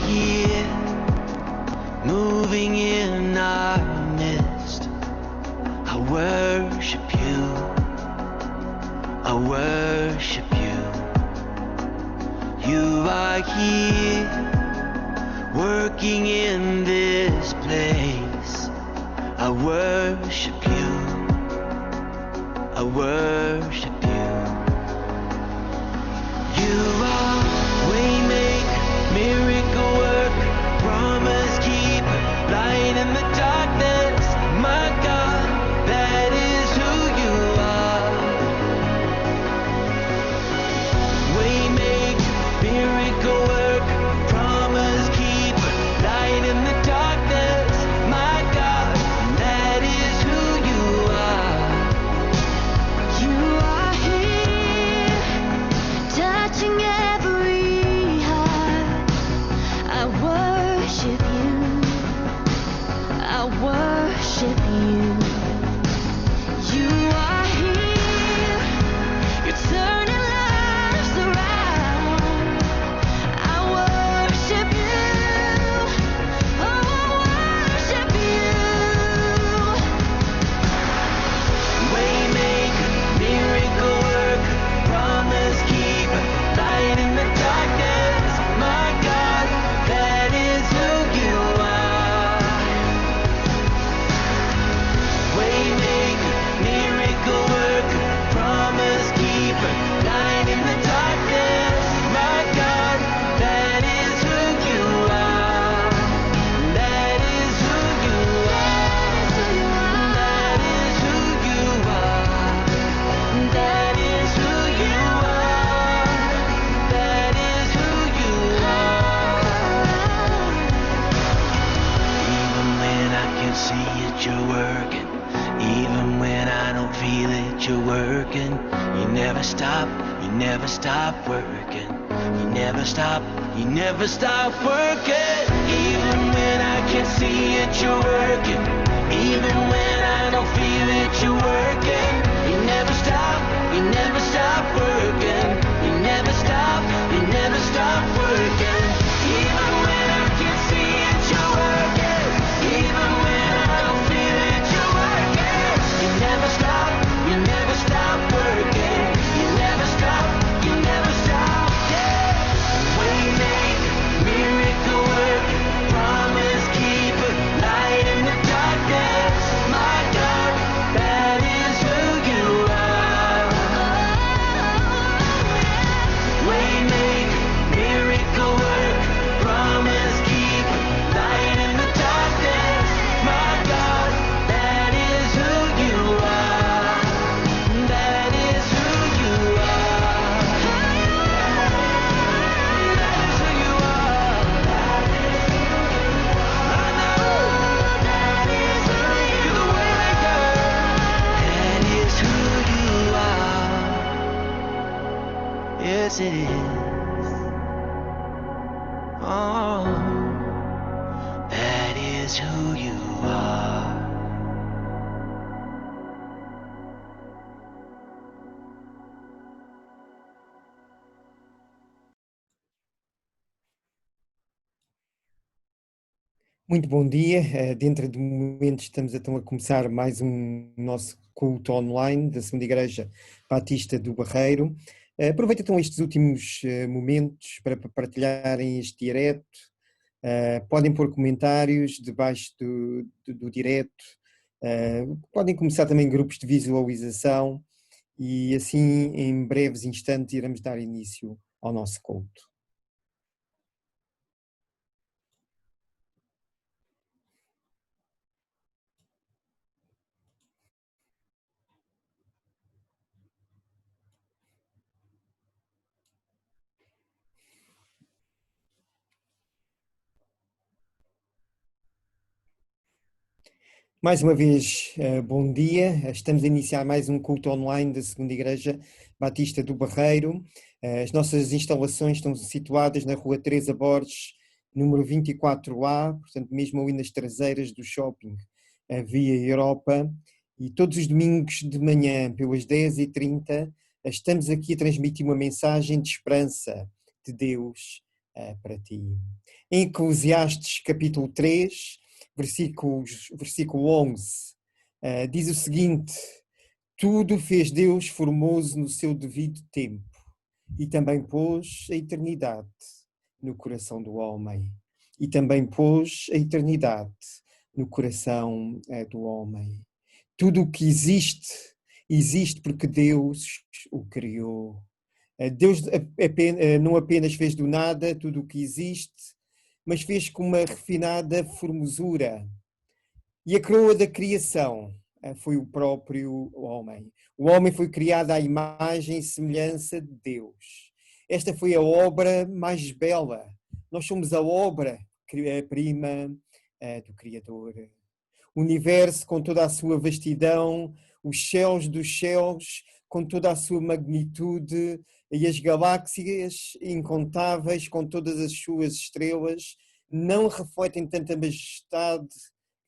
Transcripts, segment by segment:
here, moving in our midst. I worship you, I worship you. You are here, working in this place. I worship you, I worship you. You are waymaker, miracle worker, promise keeper, light in the darkness. My God, that is who you are. Waymaker, miracle worker, promise keeper, light in the darkness. My God, that is who you are. You are here, touching every heart. I worship you, I worship you. You are here, you're turning lives around. I worship you, oh I worship you. Waymaker, miracle worker, promise keeper, light in the darkness. My God, that is who you are. Waymaker, miracle worker, promise keeper, light in the darkness. My God, that is who you are. That is who you are. That is who you are. That is who you are. That is who you are. Even when I can see it, you're working. Even when I don't feel it, you're working. You never stop working. You never stop working. Even when I can see it, you're working. Even when I don't feel it, you're working. You never stop working. You never stop working. Even when I can see it, you're working. Even when I don't feel it, you're working. You never stop working. You never stop, yeah. Waymaker, miracle worker, promise keeper, light in the darkness. My God, that is who you are. Waymaker, miracle worker, promise keeper, light in the darkness. My God, that is who you are. That is who you are. That is who you are. I know. You're the waymaker. That is who you are. Yes, it is. Oh, that is who you are. Muito bom dia. Dentro de momentos estamos então a começar mais um nosso culto online da Segunda Igreja Batista do Barreiro. Aproveito então estes últimos momentos para partilharem este direto. Podem pôr comentários debaixo do direto. Podem começar também grupos de visualização e assim em breves instantes iremos dar início ao nosso culto. Mais uma vez, bom dia. Estamos a iniciar mais um culto online da Segunda Igreja Batista do Barreiro. As nossas instalações estão situadas na Rua Teresa Borges, número 24A, portanto mesmo ali nas traseiras do shopping Via Europa. E todos os domingos de manhã, pelas 10h30, estamos aqui a transmitir uma mensagem de esperança de Deus para ti. Em Eclesiastes capítulo 3, versículo 11, diz o seguinte: tudo fez Deus formoso no seu devido tempo e também pôs a eternidade no coração do homem. E também pôs a eternidade no coração do homem. Tudo o que existe, existe porque Deus o criou. Deus não apenas fez do nada tudo o que existe, mas fez com uma refinada formosura. E a coroa da criação foi o próprio homem. O homem foi criado à imagem e semelhança de Deus. Esta foi a obra mais bela. Nós somos a obra-prima do Criador. O universo com toda a sua vastidão, os céus dos céus com toda a sua magnitude e as galáxias incontáveis com todas as suas estrelas não refletem tanta majestade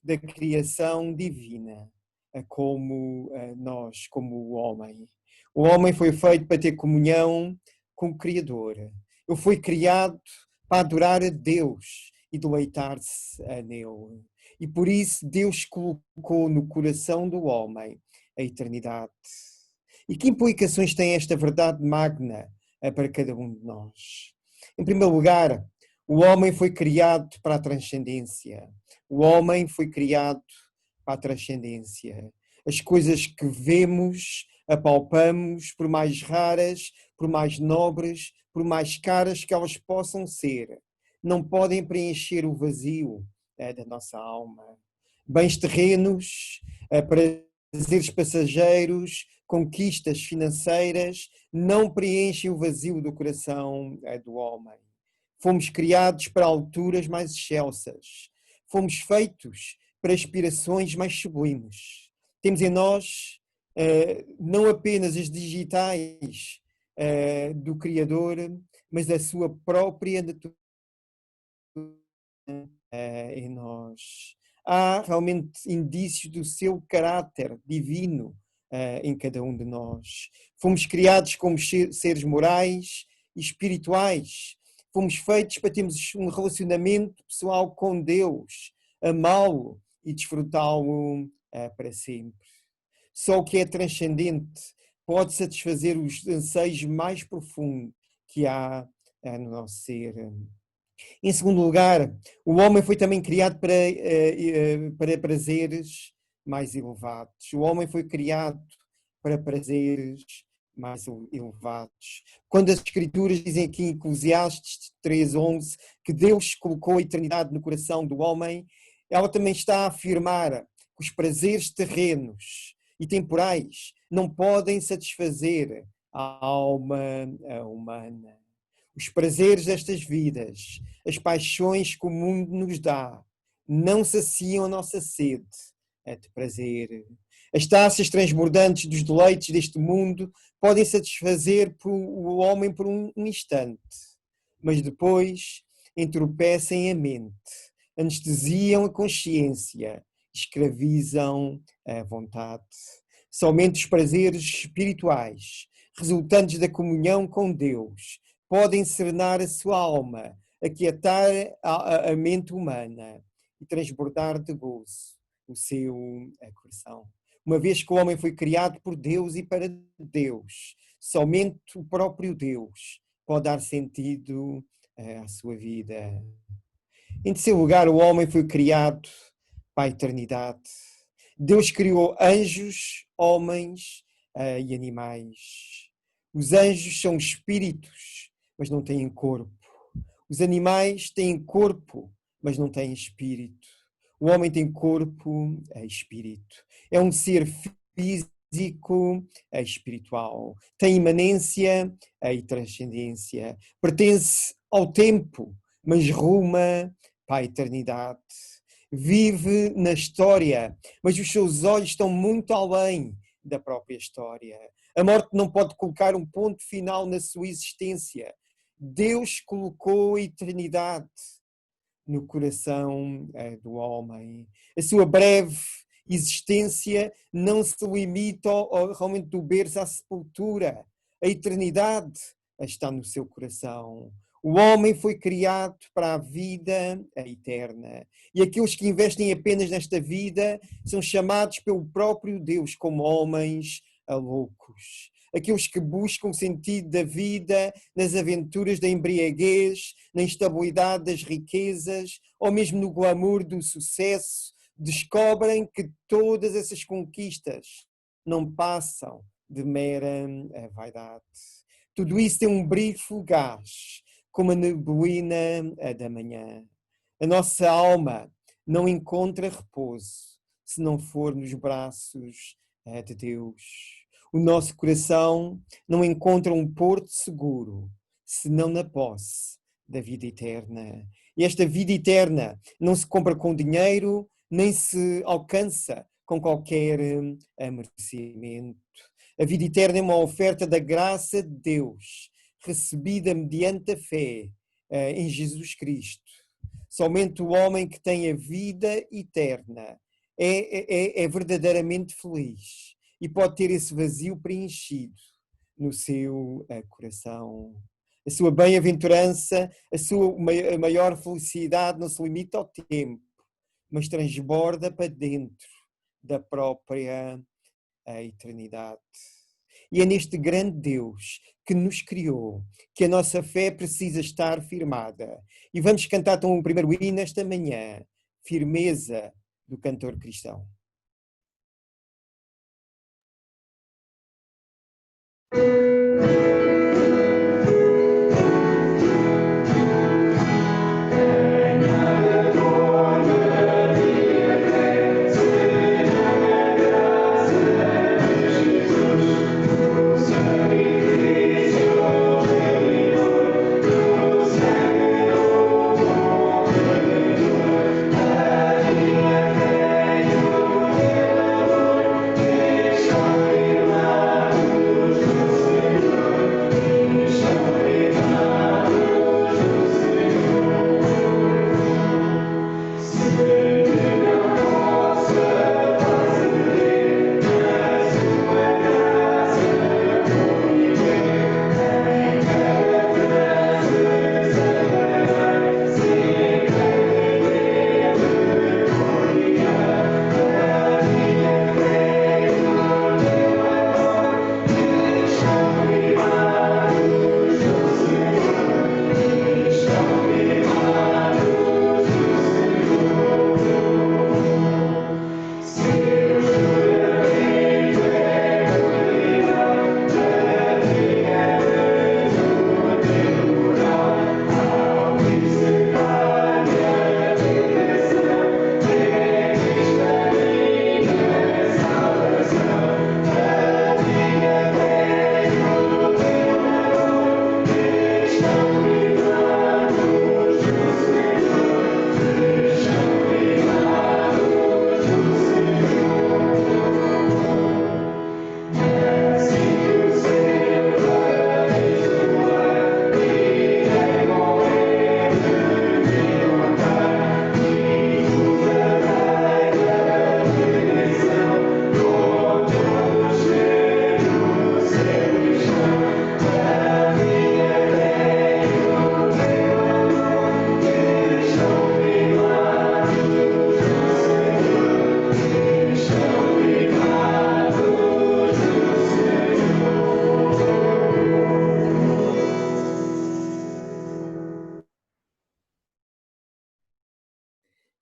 da criação divina como nós, como o homem. O homem foi feito para ter comunhão com o Criador. Ele foi criado para adorar a Deus e deleitar-se nele. E por isso Deus colocou no coração do homem a eternidade. E que implicações tem esta verdade magna para cada um de nós? Em primeiro lugar, o homem foi criado para a transcendência. O homem foi criado para a transcendência. As coisas que vemos, apalpamos, por mais raras, por mais nobres, por mais caras que elas possam ser, não podem preencher o vazio da nossa alma. Bens terrenos, prazeres passageiros, conquistas financeiras, não preenchem o vazio do coração do homem. Fomos criados para alturas mais excelsas. Fomos feitos para aspirações mais sublimes. Temos em nós não apenas as digitais do Criador, mas a sua própria natureza em nós. Há realmente indícios do seu caráter divino em cada um de nós. Fomos criados como seres morais e espirituais. Fomos feitos para termos um relacionamento pessoal com Deus, amá-lo e desfrutá-lo para sempre. Só o que é transcendente pode satisfazer os anseios mais profundos que há no nosso ser. Em segundo lugar, o homem foi também criado para prazeres mais elevados. O homem foi criado para prazeres mais elevados. Quando as Escrituras dizem aqui em Eclesiastes 3:11 que Deus colocou a eternidade no coração do homem, ela também está a afirmar que os prazeres terrenos e temporais não podem satisfazer a alma humana. Os prazeres destas vidas, as paixões que o mundo nos dá, não saciam a nossa sede de prazer. As taças transbordantes dos deleites deste mundo podem satisfazer o homem por um instante, mas depois entorpecem a mente, anestesiam a consciência, escravizam a vontade. Somente os prazeres espirituais, resultantes da comunhão com Deus, podem serenar a sua alma, aquietar a mente humana e transbordar de gozo o seu coração. Uma vez que o homem foi criado por Deus e para Deus, somente o próprio Deus pode dar sentido à sua vida. Em terceiro lugar, o homem foi criado para a eternidade. Deus criou anjos, homens e animais. Os anjos são espíritos, mas não têm corpo. Os animais têm corpo, mas não têm espírito. O homem tem corpo e espírito. É um ser físico e espiritual. Tem imanência e transcendência. Pertence ao tempo, mas ruma para a eternidade. Vive na história, mas os seus olhos estão muito além da própria história. A morte não pode colocar um ponto final na sua existência. Deus colocou a eternidade no coração do homem. A sua breve existência não se limita realmente do berço à sepultura. A eternidade está no seu coração. O homem foi criado para a vida eterna. E aqueles que investem apenas nesta vida são chamados pelo próprio Deus como homens loucos. Aqueles que buscam o sentido da vida nas aventuras da embriaguez, na instabilidade das riquezas, ou mesmo no glamour do sucesso, descobrem que todas essas conquistas não passam de mera vaidade. Tudo isso tem um brilho fugaz, como a neblina da manhã. A nossa alma não encontra repouso se não for nos braços de Deus. O nosso coração não encontra um porto seguro senão na posse da vida eterna. E esta vida eterna não se compra com dinheiro, nem se alcança com qualquer merecimento. A vida eterna é uma oferta da graça de Deus, recebida mediante a fé em Jesus Cristo. Somente o homem que tem a vida eterna é verdadeiramente feliz e pode ter esse vazio preenchido no seu coração. A sua bem-aventurança, a sua maior felicidade não se limita ao tempo, mas transborda para dentro da própria eternidade. E é neste grande Deus que nos criou que a nossa fé precisa estar firmada. E vamos cantar então o primeiro hino esta manhã, Firmeza, do cantor cristão.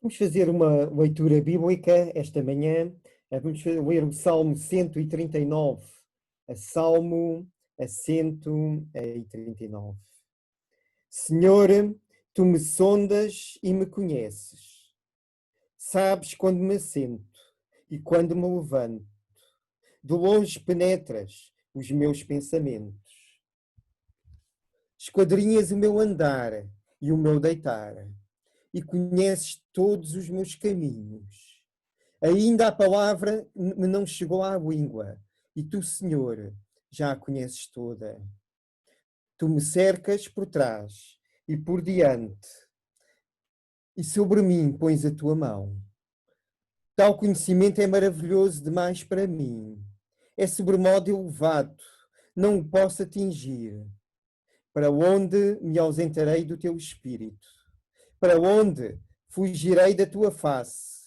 Vamos fazer uma leitura bíblica esta manhã. Vamos ler o Salmo 139. Salmo 139. Senhor, tu me sondas e me conheces. Sabes quando me assento e quando me levanto. De longe penetras os meus pensamentos. Esquadrinhas o meu andar e o meu deitar. E conheces todos os meus caminhos. Ainda a palavra me não chegou à língua, e tu, Senhor, já a conheces toda. Tu me cercas por trás e por diante, e sobre mim pões a tua mão. Tal conhecimento é maravilhoso demais para mim. É sobremodo elevado, não o posso atingir. Para onde me ausentarei do teu espírito? Para onde fugirei da tua face?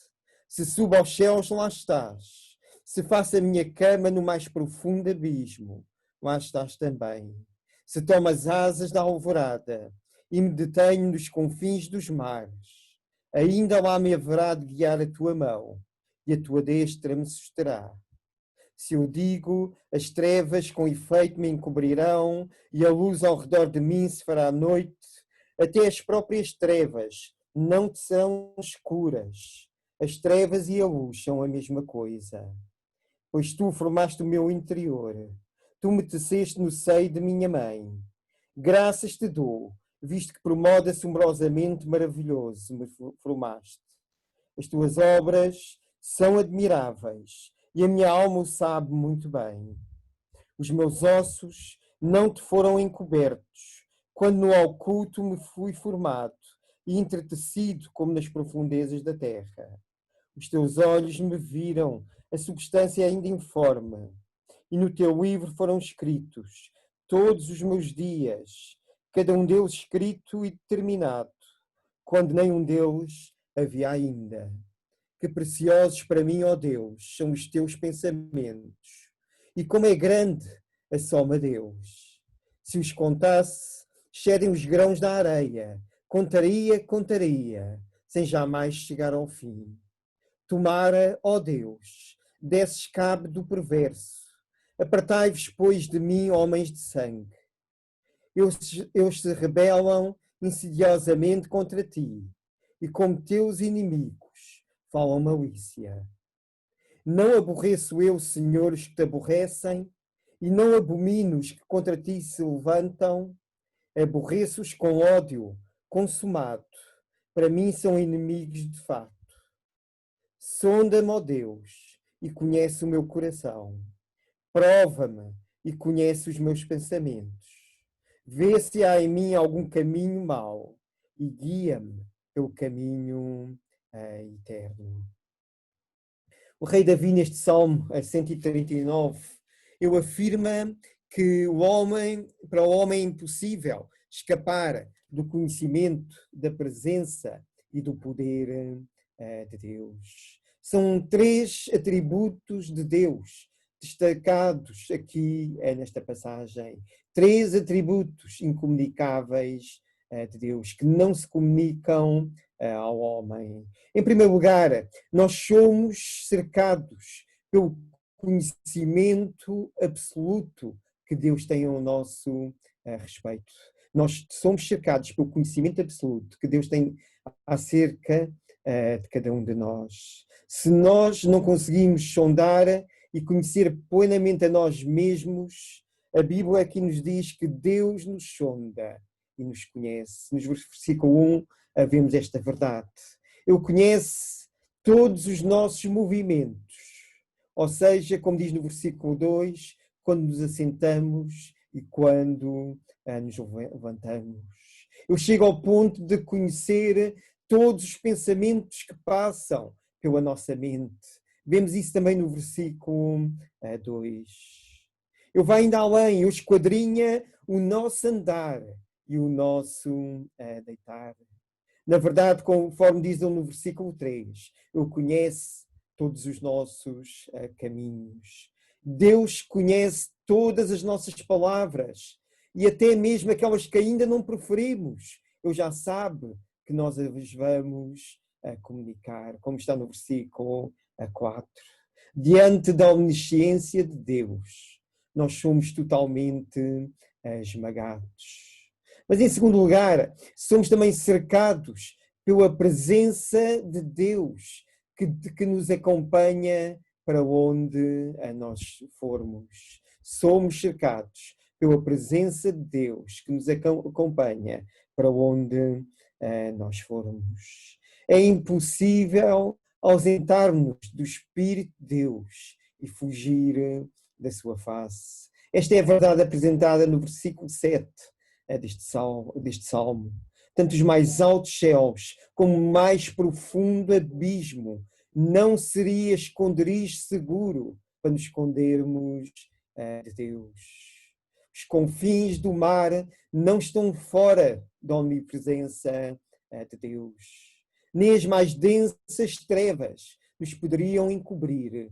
Se subo aos céus, lá estás. Se faço a minha cama no mais profundo abismo, lá estás também. Se tomo as asas da alvorada e me detenho nos confins dos mares, ainda lá me haverá de guiar a tua mão e a tua destra me susterá. Se eu digo, as trevas com efeito me encobrirão e a luz ao redor de mim se fará noite, até as próprias trevas não te serão escuras. As trevas e a luz são a mesma coisa. Pois tu formaste o meu interior, tu me teceste no seio de minha mãe. Graças te dou, visto que por modo assombrosamente maravilhoso me formaste. As tuas obras são admiráveis e a minha alma o sabe muito bem. Os meus ossos não te foram encobertos, quando no oculto me fui formado e entretecido como nas profundezas da terra. Os teus olhos me viram a substância ainda informe, e no teu livro foram escritos todos os meus dias, cada um deles escrito e determinado, quando nenhum deles havia ainda. Que preciosos para mim, ó Deus, são os teus pensamentos, e como é grande a soma deles. Se os contasse, excedem os grãos da areia, contaria, sem jamais chegar ao fim. Tomara, ó Deus, desses cabo do perverso, apartai-vos, pois, de mim, homens de sangue. Eles se rebelam insidiosamente contra ti, e como teus inimigos falam malícia. Não aborreço eu, Senhor, os que te aborrecem, e não abomino os que contra ti se levantam. Aborreço-os com ódio consumado. Para mim são inimigos de fato. Sonda-me, ó Deus, e conhece o meu coração. Prova-me e conhece os meus pensamentos. Vê se há em mim algum caminho mau e guia-me pelo caminho eterno. O rei Davi, neste Salmo 139, ele afirma que para o homem é impossível escapar do conhecimento, da presença e do poder de Deus. São 3 atributos de Deus destacados aqui nesta passagem. 3 atributos incomunicáveis de Deus, que não se comunicam ao homem. Em primeiro lugar, nós somos cercados pelo conhecimento absoluto que Deus tem ao nosso respeito. Nós somos cercados pelo conhecimento absoluto que Deus tem acerca de cada um de nós. Se nós não conseguimos sondar e conhecer plenamente a nós mesmos, a Bíblia aqui nos diz que Deus nos sonda e nos conhece. Nos versículo 1 vemos esta verdade. Ele conhece todos os nossos movimentos, ou seja, como diz no versículo 2, quando nos assentamos e quando nos levantamos. Ele chega ao ponto de conhecer todos os pensamentos que passam pela nossa mente. Vemos isso também no versículo 2. Ele vai ainda além, ele esquadrinha o nosso andar e o nosso deitar. Na verdade, conforme diz ele no versículo 3, ele conhece todos os nossos caminhos. Deus conhece todas as nossas palavras e até mesmo aquelas que ainda não proferimos. Ele já sabe que nós as vamos comunicar, como está no versículo 4. Diante da omnisciência de Deus, nós somos totalmente esmagados. Mas em segundo lugar, somos também cercados pela presença de Deus que nos acompanha para onde nós formos. Somos cercados pela presença de Deus que nos acompanha para onde nós formos. É impossível ausentar-nos do Espírito de Deus e fugir da sua face. Esta é a verdade apresentada no versículo 7 deste salmo. Tanto os mais altos céus como o mais profundo abismo não seria esconderijo seguro para nos escondermos de Deus. Os confins do mar não estão fora da onipresença de Deus. Nem as mais densas trevas nos poderiam encobrir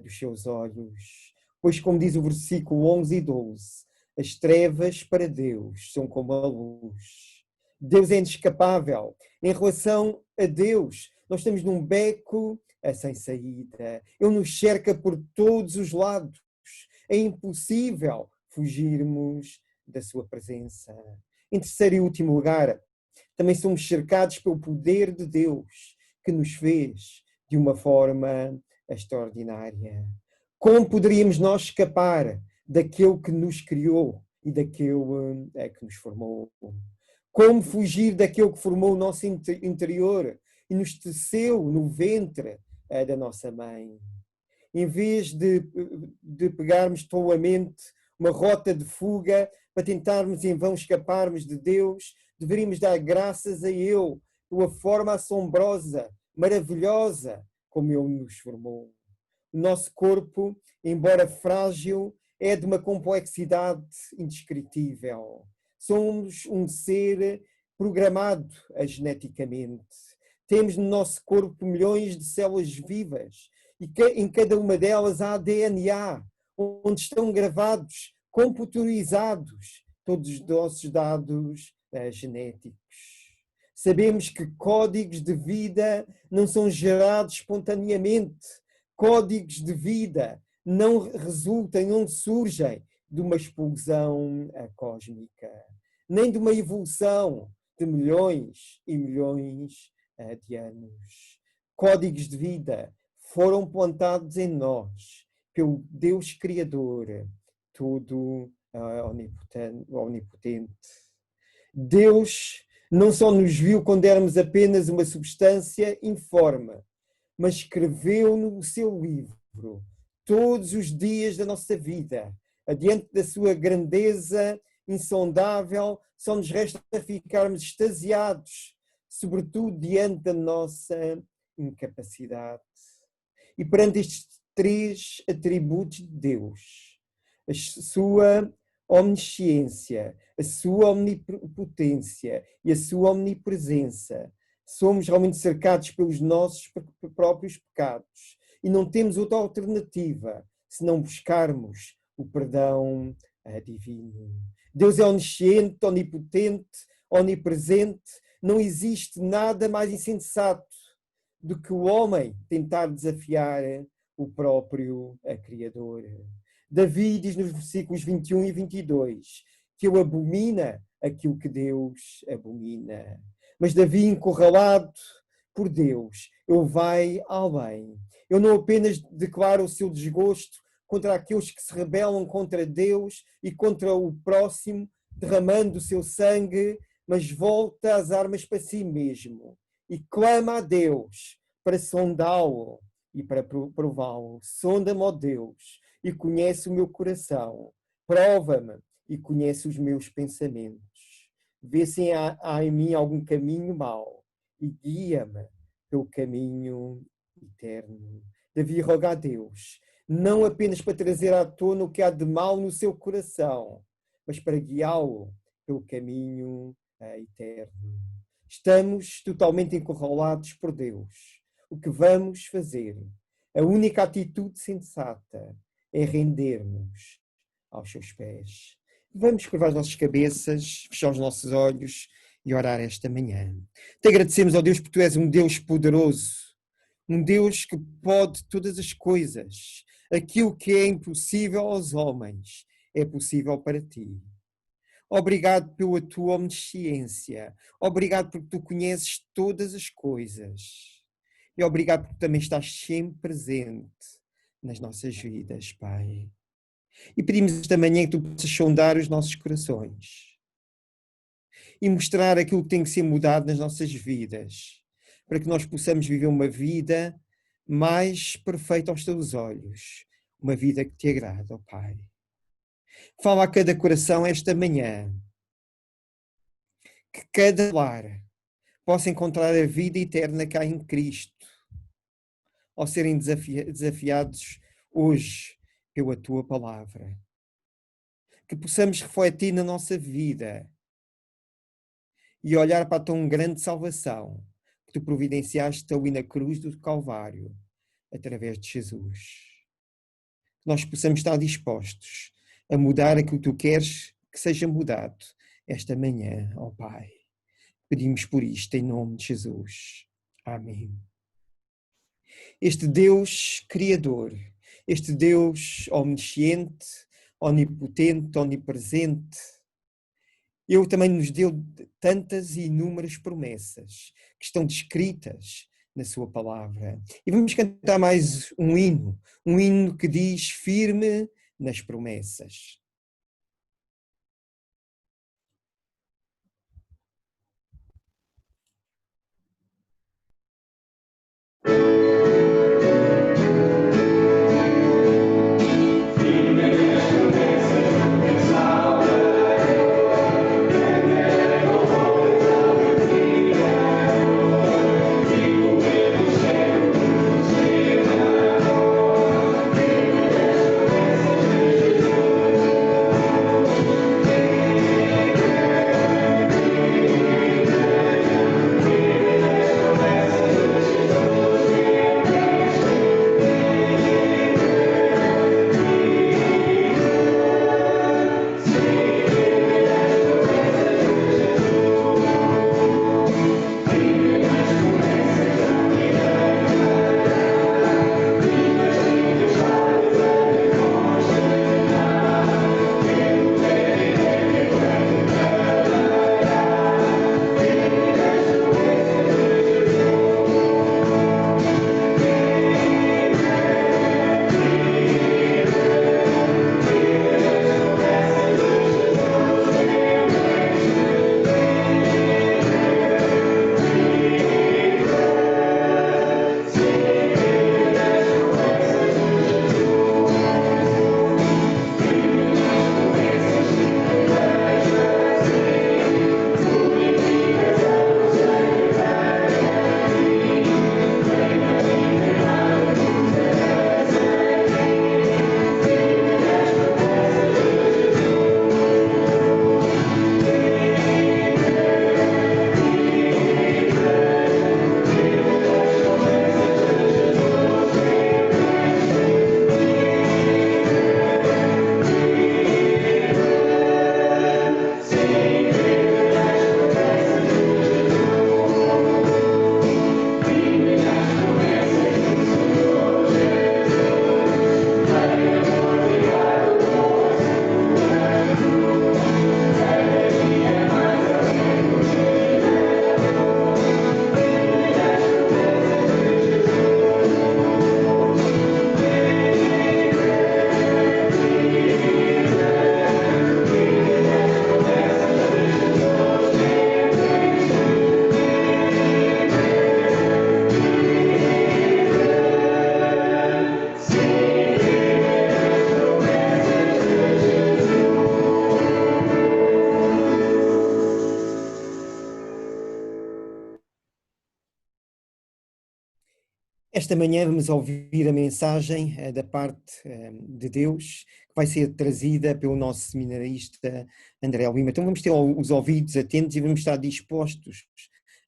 dos seus olhos. Pois, como diz o versículo 11 e 12, as trevas para Deus são como a luz. Deus é inescapável. Em relação a Deus, nós estamos num beco sem saída. Ele nos cerca por todos os lados. É impossível fugirmos da sua presença. Em terceiro e último lugar, também somos cercados pelo poder de Deus, que nos fez de uma forma extraordinária. Como poderíamos nós escapar daquele que nos criou e daquele que nos formou? Como fugir daquele que formou o nosso interior e nos teceu no ventre da nossa mãe? Em vez de pegarmos tolamente uma rota de fuga para tentarmos em vão escaparmos de Deus, deveríamos dar graças a Ele pela forma assombrosa, maravilhosa como Ele nos formou. O nosso corpo, embora frágil, é de uma complexidade indescritível. Somos um ser programado geneticamente. Temos no nosso corpo milhões de células vivas e em cada uma delas há DNA, onde estão gravados, computadorizados, todos os nossos dados genéticos. Sabemos que códigos de vida não são gerados espontaneamente. Códigos de vida não resultam, não surgem de uma explosão cósmica, nem de uma evolução de milhões e milhões de anos. Códigos de vida foram plantados em nós pelo Deus Criador, todo onipotente. Deus não só nos viu quando éramos apenas uma substância informe, mas escreveu no seu livro todos os dias da nossa vida. Adiante da sua grandeza insondável, só nos resta ficarmos extasiados, sobretudo diante da nossa incapacidade. E perante estes três atributos de Deus, a sua omnisciência, a sua omnipotência e a sua omnipresença, somos realmente cercados pelos nossos próprios pecados e não temos outra alternativa se não buscarmos o perdão divino. Deus é onisciente, onipotente, onipresente. Não existe nada mais insensato do que o homem tentar desafiar o próprio Criador. Davi diz nos versículos 21 e 22 que ele abomina aquilo que Deus abomina. Mas Davi, encurralado por Deus, ele vai além. Ele não apenas declara o seu desgosto contra aqueles que se rebelam contra Deus e contra o próximo, derramando o seu sangue, mas volta as armas para si mesmo e clama a Deus para sondá-lo e para prová-lo. Sonda-me, ó Deus, e conhece o meu coração. Prova-me e conhece os meus pensamentos. Vê se há em mim algum caminho mau e guia-me pelo caminho eterno. Davi roga a Deus, não apenas para trazer à tona o que há de mal no seu coração, mas para guiá-lo pelo caminho eterno. Estamos totalmente encurralados por Deus. O que vamos fazer? A única atitude sensata é render-nos aos seus pés. Vamos curvar as nossas cabeças, fechar os nossos olhos e orar esta manhã. Te agradecemos, ó Deus, porque Tu és um Deus poderoso, um Deus que pode todas as coisas. Aquilo que é impossível aos homens é possível para Ti. Obrigado pela Tua omnisciência. Obrigado porque Tu conheces todas as coisas. E obrigado porque também estás sempre presente nas nossas vidas, Pai. E pedimos esta manhã que Tu possas sondar os nossos corações e mostrar aquilo que tem que ser mudado nas nossas vidas, para que nós possamos viver uma vida mais perfeita aos Teus olhos, uma vida que Te agrada, ó Pai. Fala a cada coração esta manhã, que cada lar possa encontrar a vida eterna cá em Cristo, ao serem desafiados hoje pela Tua palavra. que possamos refletir na nossa vida e olhar para a tão grande salvação que tu providenciaste ali na cruz do Calvário, através de Jesus. Que nós possamos estar dispostos a mudar aquilo que tu queres que seja mudado esta manhã, ó Pai. Pedimos por isto em nome de Jesus. Amém. Este Deus Criador, este Deus omnisciente, onipotente, onipresente, Ele também nos deu tantas e inúmeras promessas que estão descritas na sua palavra. E vamos cantar mais um hino que diz firme nas promessas. Esta manhã vamos ouvir a mensagem da parte de Deus, que vai ser trazida pelo nosso seminarista André Lima. Então vamos ter os ouvidos atentos e vamos estar dispostos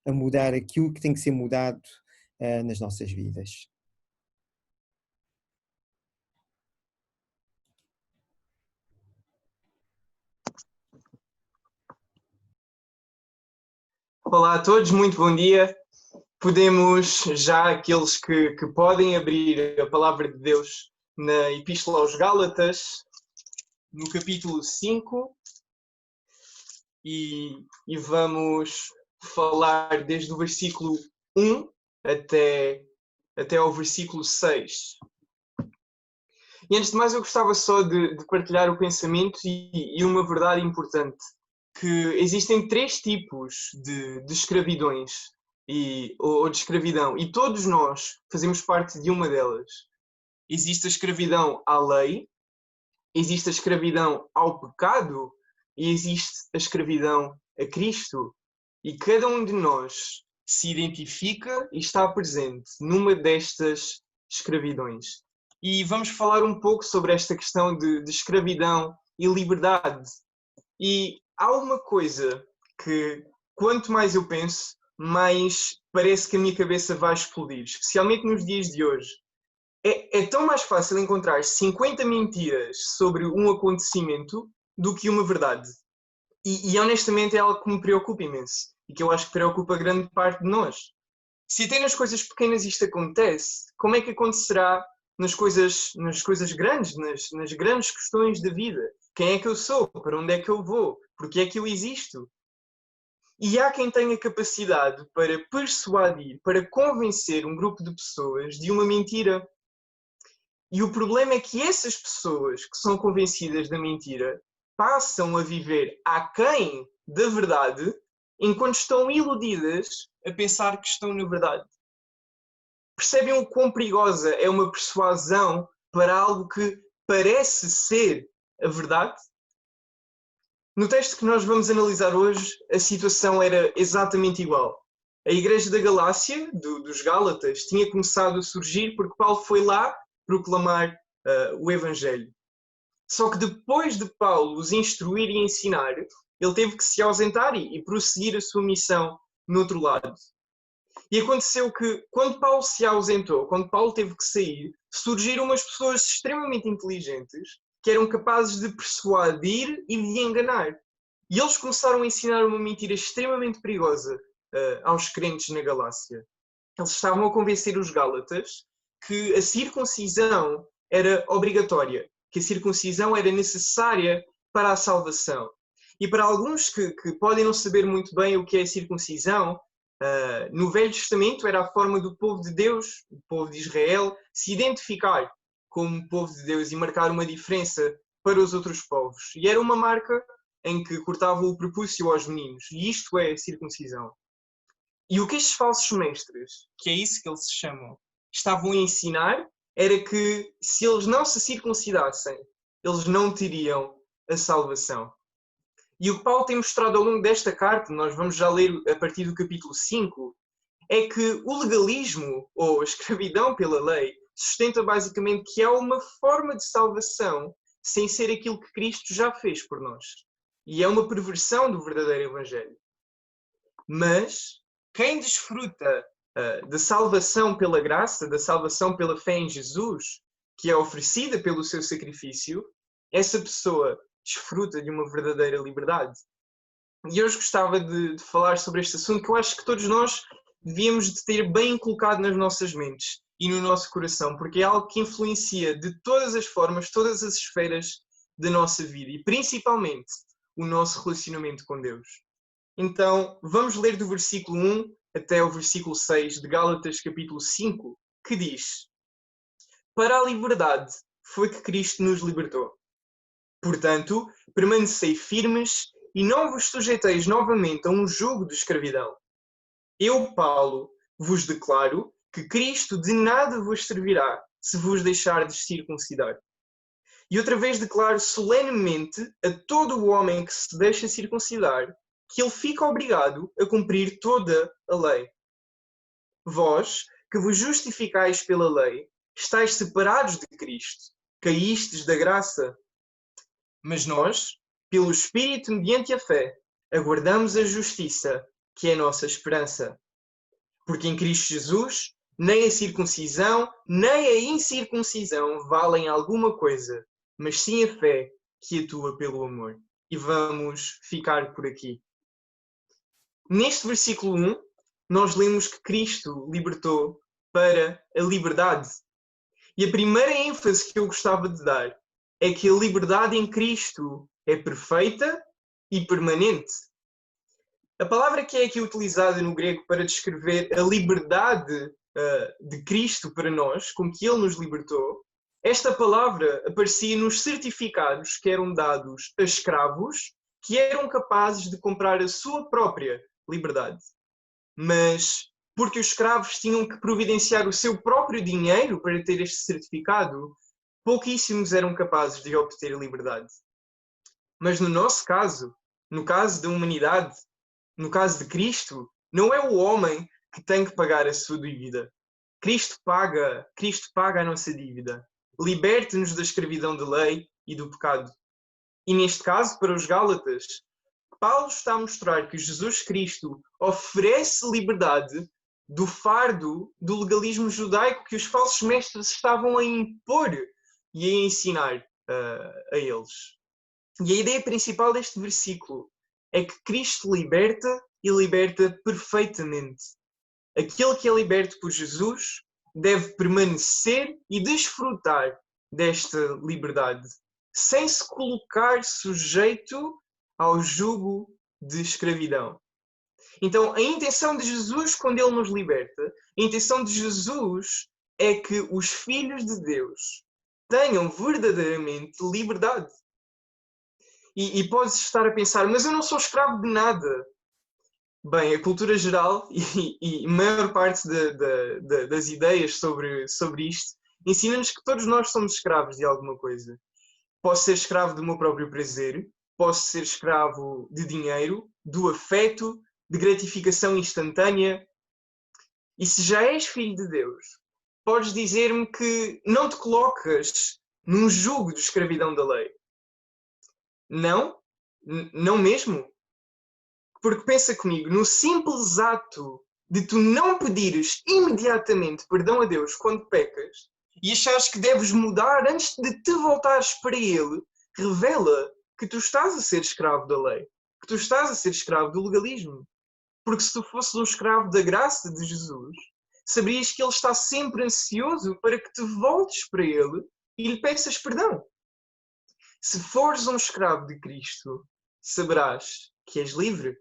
a mudar aquilo que tem que ser mudado nas nossas vidas. Olá a todos, muito bom dia. Podemos já, aqueles que podem, abrir a palavra de Deus na Epístola aos Gálatas, no capítulo 5, e vamos falar desde o versículo 1 até ao versículo 6. E antes de mais eu gostava só de partilhar o pensamento e uma verdade importante, que existem 3 tipos de escravidões ou de escravidão, e todos nós fazemos parte de uma delas. Existe a escravidão à lei, existe a escravidão ao pecado e existe a escravidão a Cristo. E cada um de nós se identifica e está presente numa destas escravidões. E vamos falar um pouco sobre esta questão de escravidão e liberdade. E há uma coisa que, quanto mais eu penso, mais parece que a minha cabeça vai explodir, especialmente nos dias de hoje. É tão mais fácil encontrar 50 mentiras sobre um acontecimento do que uma verdade. E honestamente é algo que me preocupa imenso e que eu acho que preocupa grande parte de nós. Se até nas coisas pequenas isto acontece, como é que acontecerá nas coisas grandes, nas grandes questões da vida? Quem é que eu sou? Para onde é que eu vou? Porque é que eu existo? E há quem tenha capacidade para persuadir, para convencer um grupo de pessoas de uma mentira. E o problema é que essas pessoas que são convencidas da mentira passam a viver aquém da verdade enquanto estão iludidas a pensar que estão na verdade. Percebem o quão perigosa é uma persuasão para algo que parece ser a verdade? No texto que nós vamos analisar hoje, a situação era exatamente igual. A Igreja da Galácia, dos Gálatas, tinha começado a surgir porque Paulo foi lá proclamar o Evangelho. Só que depois de Paulo os instruir e ensinar, ele teve que se ausentar e prosseguir a sua missão no outro lado. E aconteceu que, quando Paulo se ausentou, quando Paulo teve que sair, surgiram umas pessoas extremamente inteligentes que eram capazes de persuadir e de enganar. E eles começaram a ensinar uma mentira extremamente perigosa aos crentes na Galácia. Eles estavam a convencer os Gálatas que a circuncisão era obrigatória, que a circuncisão era necessária para a salvação. E para alguns que podem não saber muito bem o que é a circuncisão, no Velho Testamento era a forma do povo de Deus, o povo de Israel, se identificar como povo de Deus e marcar uma diferença para os outros povos. E era uma marca em que cortavam o prepúcio aos meninos. E isto é a circuncisão. E o que estes falsos mestres, que é isso que eles se chamam, estavam a ensinar era que se eles não se circuncidassem, eles não teriam a salvação. E o que Paulo tem mostrado ao longo desta carta, nós vamos já ler a partir do capítulo 5, é que o legalismo, ou a escravidão pela lei, sustenta basicamente que há uma forma de salvação sem ser aquilo que Cristo já fez por nós. E é uma perversão do verdadeiro Evangelho. Mas quem desfruta da salvação pela graça, da salvação pela fé em Jesus, que é oferecida pelo seu sacrifício, essa pessoa desfruta de uma verdadeira liberdade. E hoje gostava de falar sobre este assunto que eu acho que todos nós devíamos de ter bem colocado nas nossas mentes e no nosso coração, porque é algo que influencia de todas as formas, todas as esferas da nossa vida e principalmente o nosso relacionamento com Deus. Então, vamos ler do versículo 1 até o versículo 6 de Gálatas capítulo 5, que diz: Para a liberdade foi que Cristo nos libertou. Portanto, permanecei firmes e não vos sujeiteis novamente a um jugo de escravidão. Eu, Paulo, vos declaro que Cristo de nada vos servirá se vos deixardes circuncidar. E outra vez declaro solenemente a todo o homem que se deixa circuncidar que ele fica obrigado a cumprir toda a lei. Vós, que vos justificais pela lei, estáis separados de Cristo, caístes da graça. Mas nós, pelo Espírito mediante a fé, aguardamos a justiça, que é a nossa esperança. Porque em Cristo Jesus, nem a circuncisão, nem a incircuncisão valem alguma coisa, mas sim a fé que atua pelo amor. E vamos ficar por aqui. Neste versículo 1, nós lemos que Cristo libertou para a liberdade. E a primeira ênfase que eu gostava de dar é que a liberdade em Cristo é perfeita e permanente. A palavra que é aqui utilizada no grego para descrever a liberdade de Cristo para nós, com que Ele nos libertou, esta palavra aparecia nos certificados que eram dados a escravos que eram capazes de comprar a sua própria liberdade. Mas, porque os escravos tinham que providenciar o seu próprio dinheiro para ter este certificado, pouquíssimos eram capazes de obter a liberdade. Mas no nosso caso, no caso da humanidade, no caso de Cristo, não é o homem que tem que pagar a sua dívida. Cristo paga a nossa dívida. Liberte-nos da escravidão da lei e do pecado. E neste caso, para os Gálatas, Paulo está a mostrar que Jesus Cristo oferece liberdade do fardo do legalismo judaico que os falsos mestres estavam a impor e a ensinar a eles. E a ideia principal deste versículo é que Cristo liberta e liberta perfeitamente. Aquele que é liberto por Jesus deve permanecer e desfrutar desta liberdade, sem se colocar sujeito ao jugo de escravidão. Então, a intenção de Jesus, quando Ele nos liberta, a intenção de Jesus é que os filhos de Deus tenham verdadeiramente liberdade. E podes estar a pensar, mas eu não sou escravo de nada. Bem, a cultura geral e a maior parte das ideias sobre isto ensina-nos que todos nós somos escravos de alguma coisa. Posso ser escravo do meu próprio prazer, posso ser escravo de dinheiro, do afeto, de gratificação instantânea. E se já és filho de Deus, podes dizer-me que não te colocas num jugo de escravidão da lei. Não? Não mesmo? Porque pensa comigo, no simples ato de tu não pedires imediatamente perdão a Deus quando pecas e achares que deves mudar antes de te voltares para Ele, revela que tu estás a ser escravo da lei, que tu estás a ser escravo do legalismo. Porque se tu fosses um escravo da graça de Jesus, saberias que Ele está sempre ansioso para que te voltes para Ele e lhe peças perdão. Se fores um escravo de Cristo, saberás que és livre.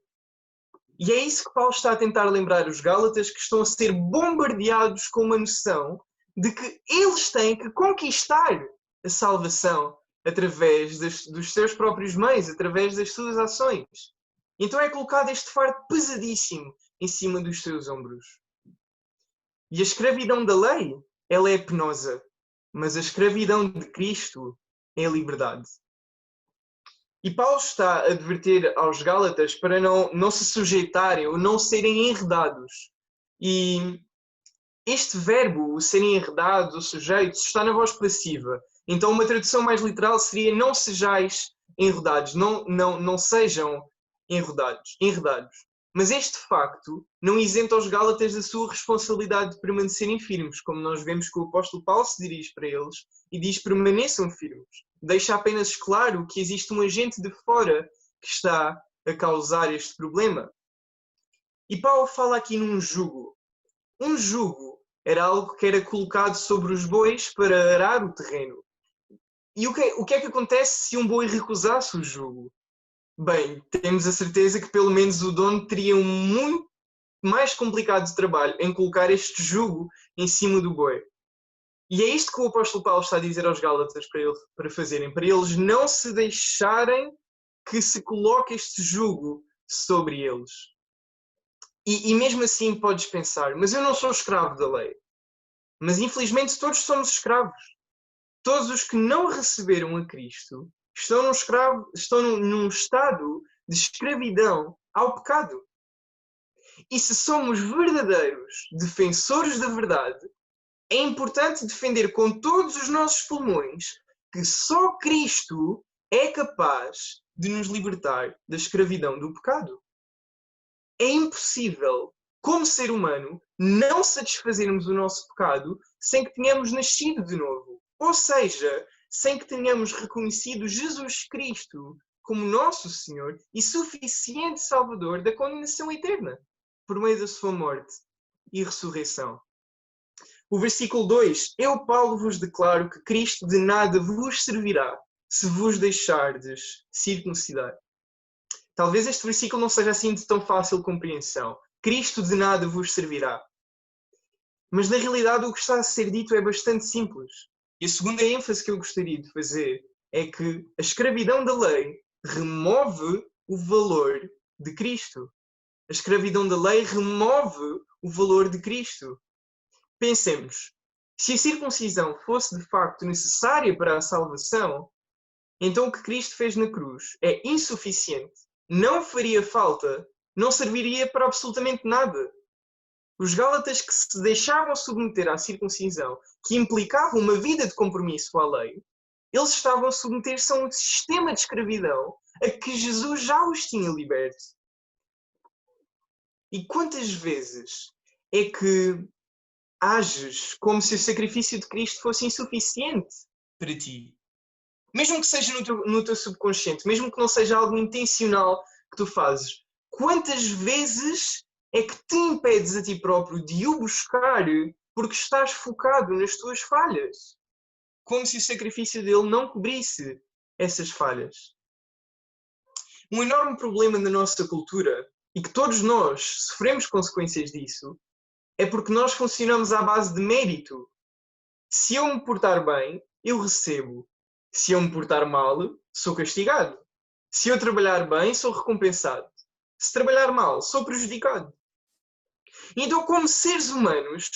E é isso que Paulo está a tentar lembrar os Gálatas, que estão a ser bombardeados com uma noção de que eles têm que conquistar a salvação através dos seus próprios meios, através das suas ações. Então é colocado este fardo pesadíssimo em cima dos seus ombros. E a escravidão da lei, ela é penosa, mas a escravidão de Cristo é a liberdade. E Paulo está a advertir aos Gálatas para não se sujeitarem ou não serem enredados. E este verbo, o serem enredados ou sujeitos, está na voz passiva. Então uma tradução mais literal seria: não sejais enredados, não sejam enredados. Mas este facto não isenta os Gálatas da sua responsabilidade de permanecerem firmes, como nós vemos que o apóstolo Paulo se dirige para eles e diz: permaneçam firmes. Deixa apenas claro que existe um agente de fora que está a causar este problema. E Paulo fala aqui num jugo. Um jugo era algo que era colocado sobre os bois para arar o terreno. E o que é que acontece se um boi recusasse o jugo? Bem, temos a certeza que pelo menos o dono teria um muito mais complicado de trabalho em colocar este jugo em cima do boi. E é isto que o apóstolo Paulo está a dizer aos Gálatas para fazerem, para eles não se deixarem que se coloque este jugo sobre eles. E mesmo assim podes pensar, mas eu não sou escravo da lei. Mas infelizmente todos somos escravos. Todos os que não receberam a Cristo estão num estado de escravidão ao pecado. E se somos verdadeiros defensores da verdade, é importante defender com todos os nossos pulmões que só Cristo é capaz de nos libertar da escravidão do pecado. É impossível, como ser humano, não satisfazermos o nosso pecado sem que tenhamos nascido de novo. Ou seja, sem que tenhamos reconhecido Jesus Cristo como nosso Senhor e suficiente Salvador da condenação eterna, por meio da sua morte e ressurreição. O versículo 2: Eu, Paulo, vos declaro que Cristo de nada vos servirá se vos deixardes circuncidar. Talvez este versículo não seja assim de tão fácil compreensão. Cristo de nada vos servirá. Mas na realidade o que está a ser dito é bastante simples. E a segunda ênfase que eu gostaria de fazer é que a escravidão da lei remove o valor de Cristo. A escravidão da lei remove o valor de Cristo. Pensemos, se a circuncisão fosse de facto necessária para a salvação, então o que Cristo fez na cruz é insuficiente, não faria falta, não serviria para absolutamente nada. Os Gálatas que se deixavam submeter à circuncisão, que implicava uma vida de compromisso à lei, Eles estavam a submeter-se a um sistema de escravidão a que Jesus já os tinha liberto. E quantas vezes é que ages como se o sacrifício de Cristo fosse insuficiente para ti? Mesmo que seja no teu subconsciente, mesmo que não seja algo intencional que tu fazes, quantas vezes é que te impedes a ti próprio de o buscar porque estás focado nas tuas falhas? Como se o sacrifício dele não cobrisse essas falhas. Um enorme problema na nossa cultura, e que todos nós sofremos consequências disso, é porque nós funcionamos à base de mérito. Se eu me portar bem, eu recebo. Se eu me portar mal, sou castigado. Se eu trabalhar bem, sou recompensado. Se trabalhar mal, sou prejudicado. Então, como seres humanos,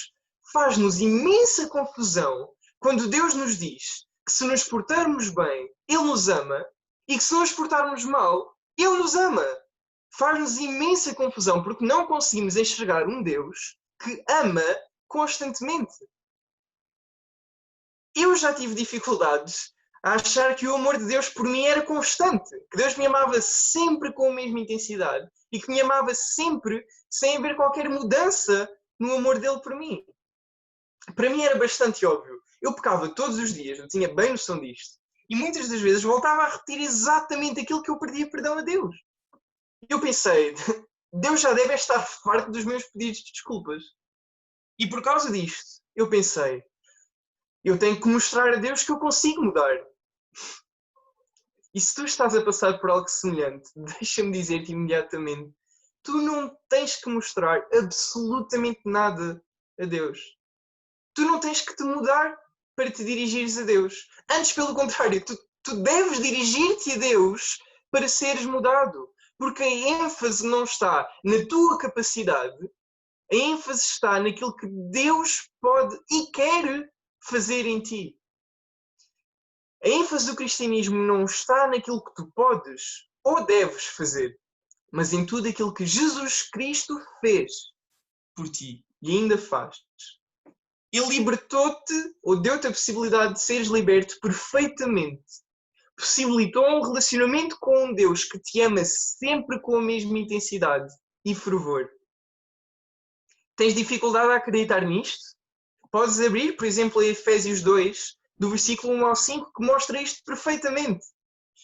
faz-nos imensa confusão quando Deus nos diz que se nos portarmos bem, Ele nos ama, e que se nos portarmos mal, Ele nos ama. Faz-nos imensa confusão porque não conseguimos enxergar um Deus que ama constantemente. Eu já tive dificuldades a achar que o amor de Deus por mim era constante, que Deus me amava sempre com a mesma intensidade e que me amava sempre sem haver qualquer mudança no amor dele por mim. Para mim era bastante óbvio. Eu pecava todos os dias, eu tinha bem noção disto. E muitas das vezes voltava a repetir exatamente aquilo que eu pedia perdão a Deus. Eu pensei, Deus já deve estar farto dos meus pedidos de desculpas. E por causa disto, eu pensei, eu tenho que mostrar a Deus que eu consigo mudar. E se tu estás a passar por algo semelhante, deixa-me dizer-te imediatamente, tu não tens que mostrar absolutamente nada a Deus. Tu não tens que te mudar para te dirigires a Deus. Antes, pelo contrário, tu deves dirigir-te a Deus para seres mudado. Porque a ênfase não está na tua capacidade, a ênfase está naquilo que Deus pode e quer fazer em ti. A ênfase do cristianismo não está naquilo que tu podes ou deves fazer, mas em tudo aquilo que Jesus Cristo fez por ti e ainda faz. Ele libertou-te ou deu-te a possibilidade de seres liberto perfeitamente. Possibilitou um relacionamento com um Deus que te ama sempre com a mesma intensidade e fervor. Tens dificuldade a acreditar nisto? Podes abrir, por exemplo, a Efésios 2, do versículo 1 ao 5, que mostra isto perfeitamente.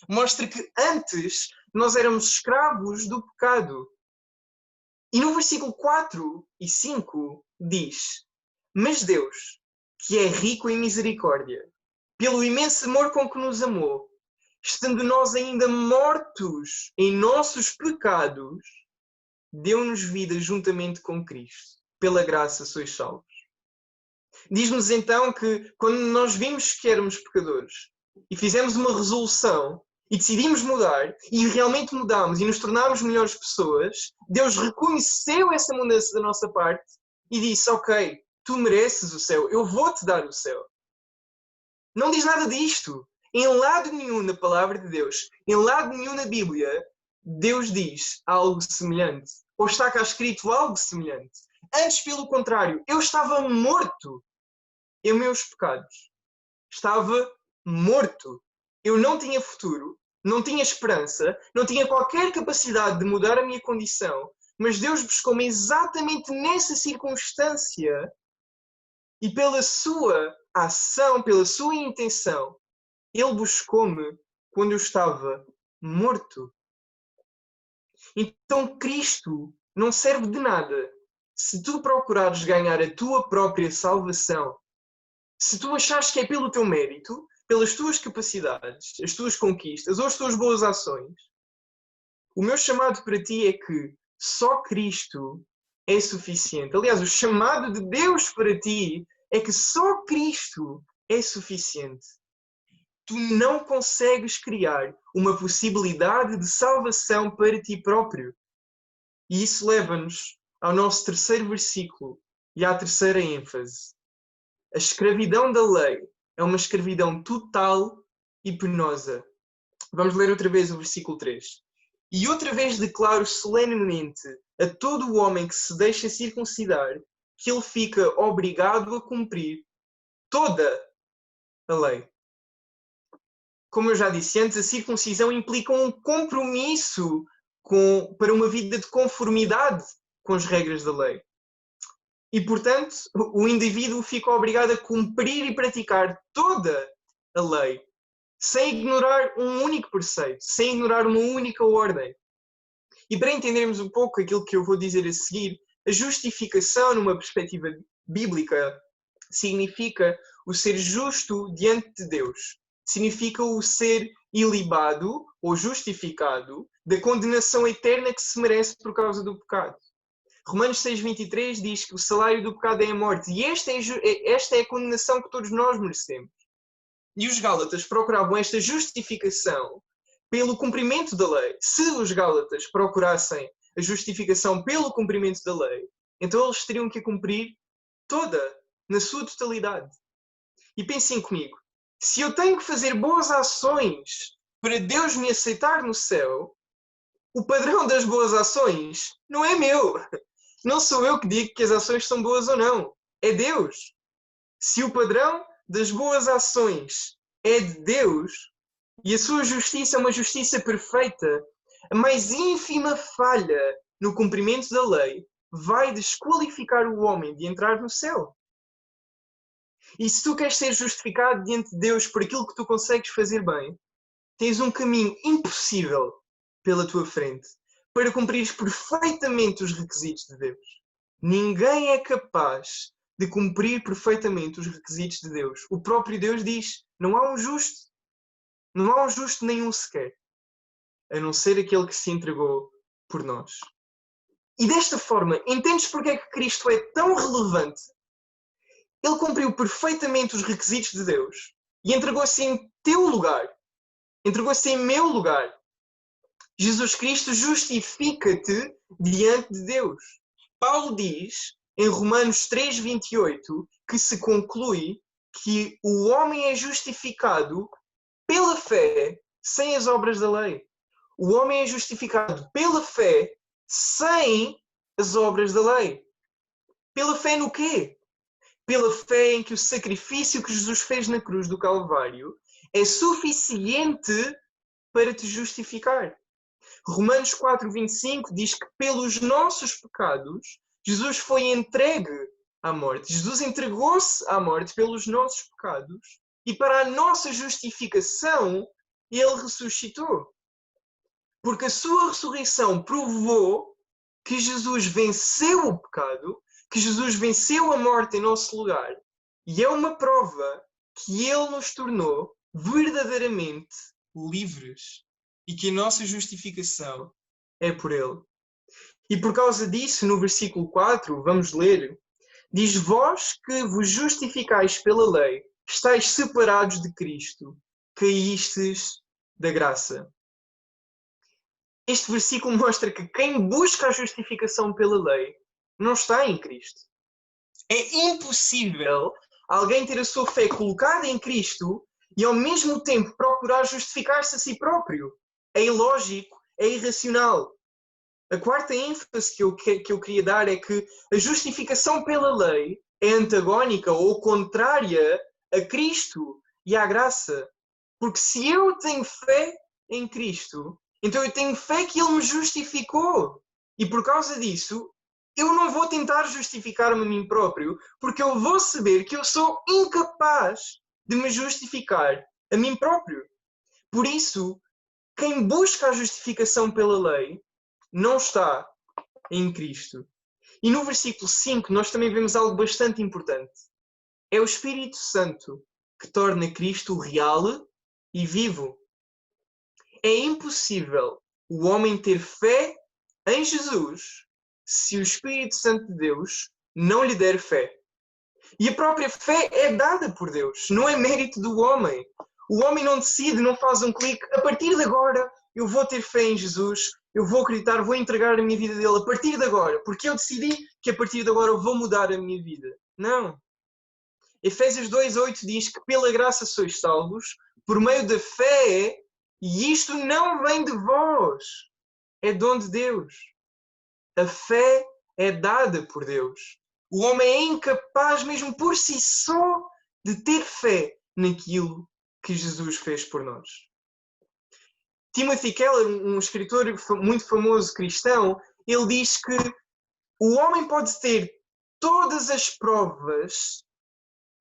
Mostra que antes nós éramos escravos do pecado. E no versículo 4 e 5 diz: Mas Deus, que é rico em misericórdia, pelo imenso amor com que nos amou, estando nós ainda mortos em nossos pecados, deu-nos vida juntamente com Cristo. Pela graça sois salvos. Diz-nos então que quando nós vimos que éramos pecadores e fizemos uma resolução e decidimos mudar e realmente mudámos e nos tornámos melhores pessoas, Deus reconheceu essa mudança da nossa parte e disse: ok, tu mereces o céu, eu vou-te dar o céu. Não diz nada disto. Em lado nenhum na palavra de Deus, em lado nenhum na Bíblia, Deus diz algo semelhante. Ou está cá escrito algo semelhante. Antes, pelo contrário, eu estava morto em meus pecados. Estava morto. Eu não tinha futuro, não tinha esperança, não tinha qualquer capacidade de mudar a minha condição. Mas Deus buscou-me exatamente nessa circunstância e pela sua ação, pela sua intenção, Ele buscou-me quando eu estava morto. Então Cristo não serve de nada se tu procurares ganhar a tua própria salvação. Se tu achares que é pelo teu mérito, pelas tuas capacidades, as tuas conquistas ou as tuas boas ações, o meu chamado para ti é que só Cristo é suficiente. Aliás, o chamado de Deus para ti é que só Cristo é suficiente. Tu não consegues criar uma possibilidade de salvação para ti próprio. E isso leva-nos ao nosso terceiro versículo e à terceira ênfase. A escravidão da lei é uma escravidão total e penosa. Vamos ler outra vez o versículo 3. E outra vez declaro solenemente a todo o homem que se deixa circuncidar que ele fica obrigado a cumprir toda a lei. como eu já disse antes, a circuncisão implica um compromisso para uma vida de conformidade com as regras da lei. E, portanto, o indivíduo fica obrigado a cumprir e praticar toda a lei, sem ignorar um único preceito, sem ignorar uma única ordem. E para entendermos um pouco aquilo que eu vou dizer a seguir, a justificação, numa perspectiva bíblica, significa o ser justo diante de Deus. Significa o ser ilibado ou justificado da condenação eterna que se merece por causa do pecado. Romanos 6,23 diz que o salário do pecado é a morte, e esta é a condenação que todos nós merecemos. E os Gálatas procuravam esta justificação pelo cumprimento da lei. Se os Gálatas procurassem a justificação pelo cumprimento da lei, então eles teriam que a cumprir toda, na sua totalidade. E pensem comigo, se eu tenho que fazer boas ações para Deus me aceitar no céu, o padrão das boas ações não é meu. Não sou eu que digo que as ações são boas ou não. É Deus. Se o padrão das boas ações é de Deus e a sua justiça é uma justiça perfeita, a mais ínfima falha no cumprimento da lei vai desqualificar o homem de entrar no céu. E se tu queres ser justificado diante de Deus por aquilo que tu consegues fazer bem, tens um caminho impossível pela tua frente para cumprires perfeitamente os requisitos de Deus. Ninguém é capaz de cumprir perfeitamente os requisitos de Deus. O próprio Deus diz, não há um justo. Não há um justo nenhum sequer, a não ser aquele que se entregou por nós. E desta forma, entendes porque é que Cristo é tão relevante? Ele cumpriu perfeitamente os requisitos de Deus e entregou-se em teu lugar. Entregou-se em meu lugar. Jesus Cristo justifica-te diante de Deus. Paulo diz, em Romanos 3,28, que se conclui que o homem é justificado pela fé, sem as obras da lei. O homem é justificado pela fé, sem as obras da lei. Pela fé no quê? Pela fé em que o sacrifício que Jesus fez na cruz do Calvário é suficiente para te justificar. Romanos 4,25 diz que pelos nossos pecados Jesus foi entregue à morte. Jesus entregou-se à morte pelos nossos pecados e para a nossa justificação ele ressuscitou. Porque a sua ressurreição provou que Jesus venceu o pecado, que Jesus venceu a morte em nosso lugar. E é uma prova que ele nos tornou verdadeiramente livres. E que a nossa justificação é por ele. E por causa disso, no versículo 4, vamos ler, diz, vós que vos justificais pela lei, estáis separados de Cristo, caístes da graça. Este versículo mostra que quem busca a justificação pela lei não está em Cristo. É impossível alguém ter a sua fé colocada em Cristo e ao mesmo tempo procurar justificar-se a si próprio. É ilógico, é irracional. A quarta ênfase que eu queria dar é que a justificação pela lei é antagónica ou contrária a Cristo e à graça. Porque se eu tenho fé em Cristo, então eu tenho fé que Ele me justificou. E por causa disso, eu não vou tentar justificar-me a mim próprio, porque eu vou saber que eu sou incapaz de me justificar a mim próprio. Por isso, quem busca a justificação pela lei não está em Cristo. E no versículo 5 nós também vemos algo bastante importante. É o Espírito Santo que torna Cristo real e vivo. É impossível o homem ter fé em Jesus se o Espírito Santo de Deus não lhe der fé. E a própria fé é dada por Deus, não é mérito do homem. O homem não decide, não faz um clique, a partir de agora eu vou ter fé em Jesus, eu vou acreditar, vou entregar a minha vida dele a partir de agora, porque eu decidi que a partir de agora eu vou mudar a minha vida. Não. Efésios 2,8 diz que pela graça sois salvos, por meio da fé, e isto não vem de vós, é dom de Deus. A fé é dada por Deus. O homem é incapaz mesmo por si só de ter fé naquilo que Jesus fez por nós. Timothy Keller, um escritor muito famoso cristão, ele diz que o homem pode ter todas as provas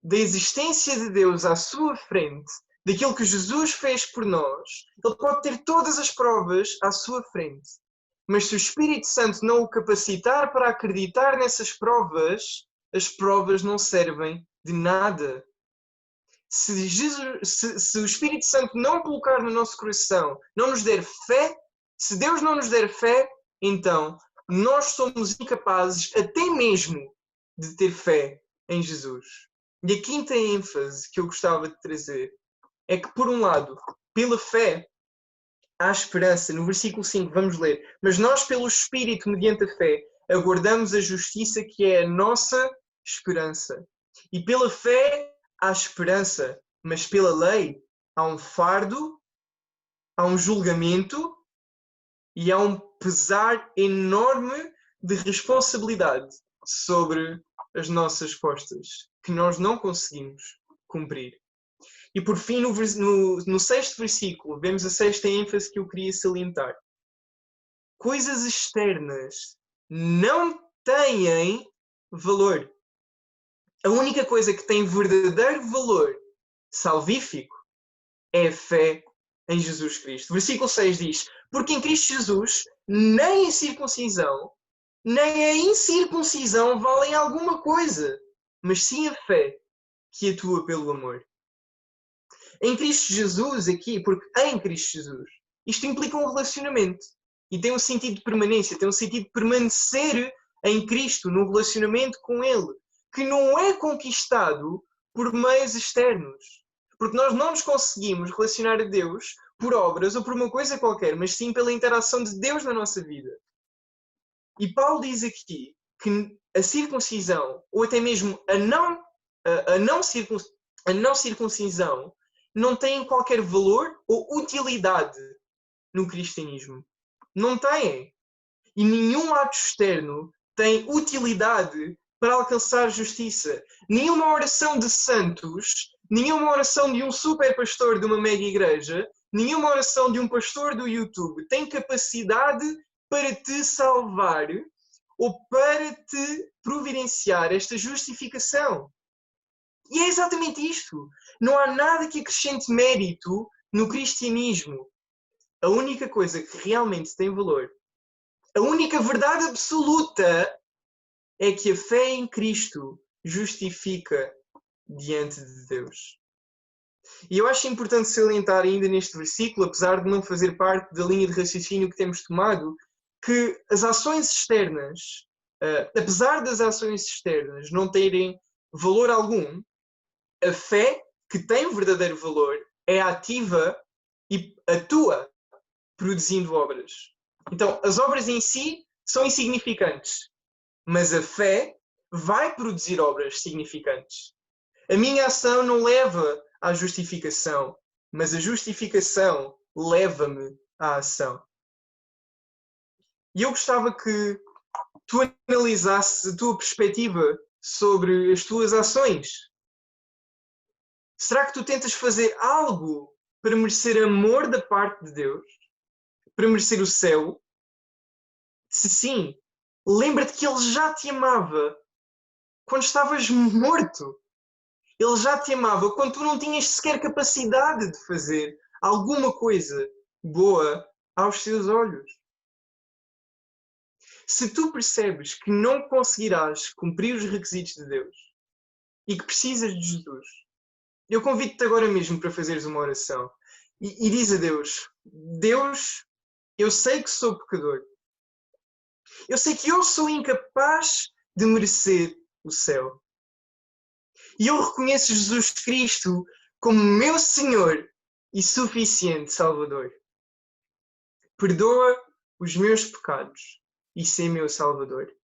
da existência de Deus à sua frente, daquilo que Jesus fez por nós. Ele pode ter todas as provas à sua frente. Mas se o Espírito Santo não o capacitar para acreditar nessas provas, as provas não servem de nada. Se o Espírito Santo não colocar no nosso coração, não nos der fé, se Deus não nos der fé, então nós somos incapazes até mesmo de ter fé em Jesus. E a quinta ênfase que eu gostava de trazer é que, por um lado, pela fé, há esperança. No versículo 5, vamos ler. Mas nós, pelo Espírito, mediante a fé, aguardamos a justiça que é a nossa esperança. E pela fé há esperança, mas pela lei há um fardo, há um julgamento e há um pesar enorme de responsabilidade sobre as nossas costas, que nós não conseguimos cumprir. E por fim, no sexto versículo, vemos a sexta ênfase que eu queria salientar. Coisas externas não têm valor. A única coisa que tem verdadeiro valor salvífico é a fé em Jesus Cristo. Versículo 6 diz: porque em Cristo Jesus, nem a circuncisão, nem a incircuncisão valem alguma coisa, mas sim a fé que atua pelo amor. Em Cristo Jesus aqui, porque em Cristo Jesus, isto implica um relacionamento e tem um sentido de permanência, tem um sentido de permanecer em Cristo, num relacionamento com Ele, que não é conquistado por meios externos. Porque nós não nos conseguimos relacionar a Deus por obras ou por uma coisa qualquer, mas sim pela interação de Deus na nossa vida. E Paulo diz aqui que a circuncisão, ou até mesmo a não circuncisão, não tem qualquer valor ou utilidade no cristianismo. Não tem. E nenhum ato externo tem utilidade para alcançar justiça. Nenhuma oração de santos, nenhuma oração de um super pastor de uma mega igreja, nenhuma oração de um pastor do YouTube tem capacidade para te salvar ou para te providenciar esta justificação. E é exatamente isto. Não há nada que acrescente mérito no cristianismo. A única coisa que realmente tem valor, a única verdade absoluta, é que a fé em Cristo justifica diante de Deus. E eu acho importante salientar ainda neste versículo, apesar de não fazer parte da linha de raciocínio que temos tomado, que as ações externas, apesar das ações externas não terem valor algum, a fé, que tem um verdadeiro valor, é ativa e atua produzindo obras. Então, as obras em si são insignificantes, mas a fé vai produzir obras significantes. A minha ação não leva à justificação, mas a justificação leva-me à ação. E eu gostava que tu analisasses a tua perspectiva sobre as tuas ações. Será que tu tentas fazer algo para merecer amor da parte de Deus? Para merecer o céu? Se sim, lembra-te que Ele já te amava quando estavas morto. Ele já te amava quando tu não tinhas sequer capacidade de fazer alguma coisa boa aos seus olhos. Se tu percebes que não conseguirás cumprir os requisitos de Deus e que precisas de Jesus, eu convido-te agora mesmo para fazeres uma oração e diz a Deus: Deus, eu sei que sou pecador. Eu sei que eu sou incapaz de merecer o céu. E eu reconheço Jesus Cristo como meu Senhor e suficiente Salvador. Perdoa os meus pecados e sê meu Salvador.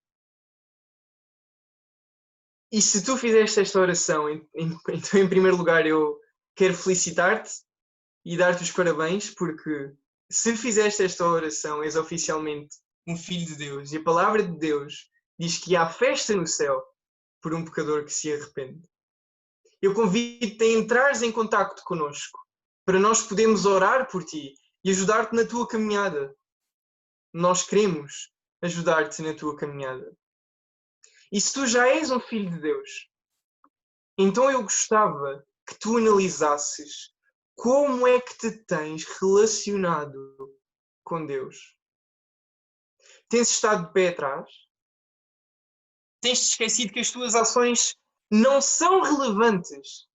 E se tu fizeste esta oração, então em primeiro lugar eu quero felicitar-te e dar-te os parabéns, porque se fizeste esta oração és oficialmente um filho de Deus. E a palavra de Deus diz que há festa no céu por um pecador que se arrepende. Eu convido-te a entrares em contacto connosco para nós podermos orar por ti e ajudar-te na tua caminhada. Nós queremos ajudar-te na tua caminhada. E se tu já és um filho de Deus, então eu gostava que tu analisasses como é que te tens relacionado com Deus. Tens estado de pé atrás? Tens-te esquecido que as tuas ações não são relevantes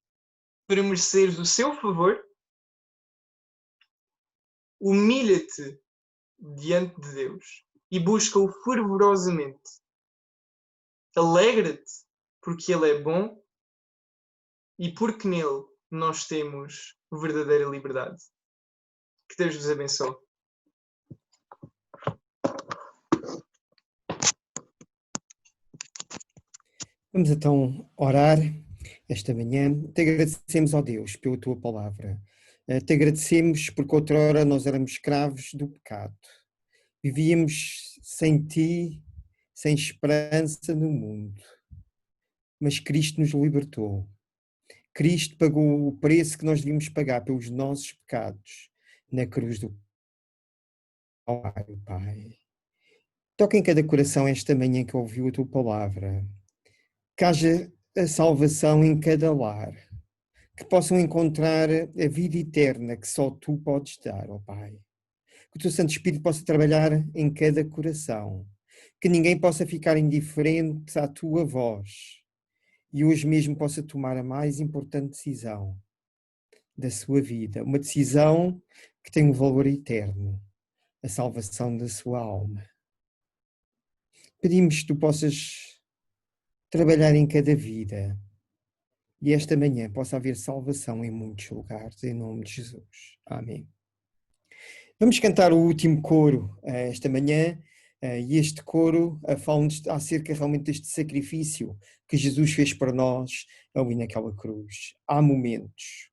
para mereceres o seu favor? Humilha-te diante de Deus e busca-o fervorosamente. Alegra-te porque Ele é bom e porque nele nós temos verdadeira liberdade. Que Deus vos abençoe. Vamos então orar esta manhã. Te agradecemos, ó Deus, pela tua palavra. Te agradecemos porque outrora nós éramos escravos do pecado. Vivíamos sem ti, sem esperança no mundo. Mas Cristo nos libertou. Cristo pagou o preço que nós devíamos pagar pelos nossos pecados na cruz do Calvário, Pai. Toca em cada coração esta manhã que ouviu a tua palavra. Que haja a salvação em cada lar, que possam encontrar a vida eterna que só tu podes dar, ó Pai. Que o teu Santo Espírito possa trabalhar em cada coração, que ninguém possa ficar indiferente à tua voz e hoje mesmo possa tomar a mais importante decisão da sua vida, uma decisão que tem um valor eterno, a salvação da sua alma. Pedimos que tu possas trabalhar em cada vida e esta manhã possa haver salvação em muitos lugares, em nome de Jesus. Amém. Vamos cantar o último coro esta manhã e este coro fala-nos acerca realmente deste sacrifício que Jesus fez para nós ali naquela cruz. Há momentos.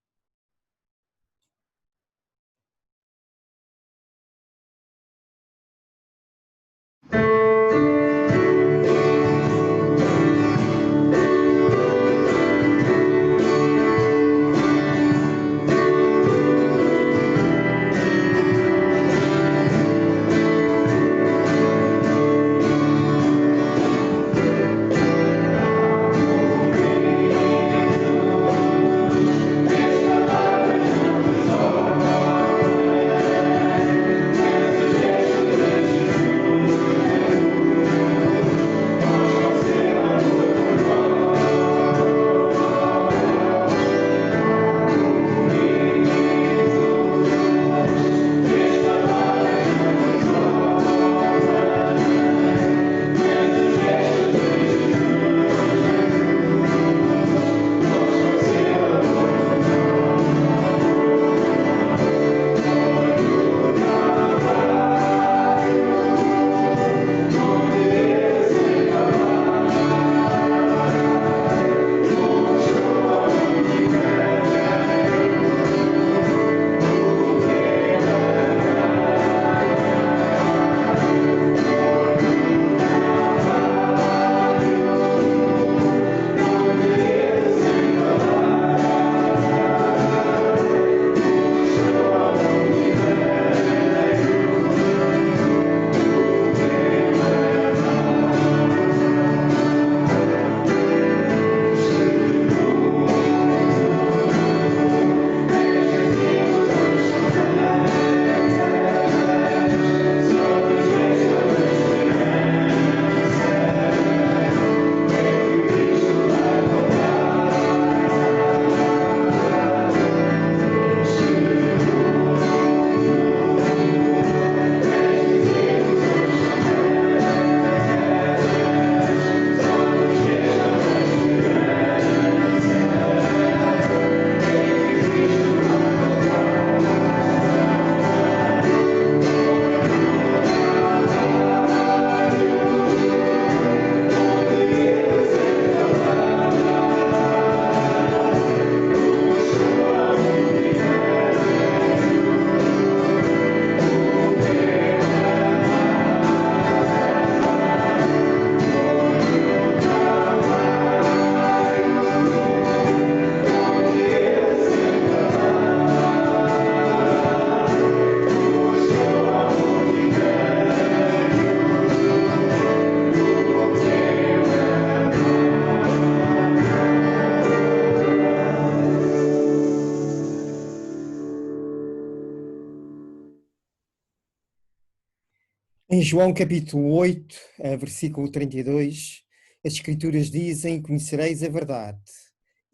Em João capítulo 8, versículo 32, as Escrituras dizem: conhecereis a verdade,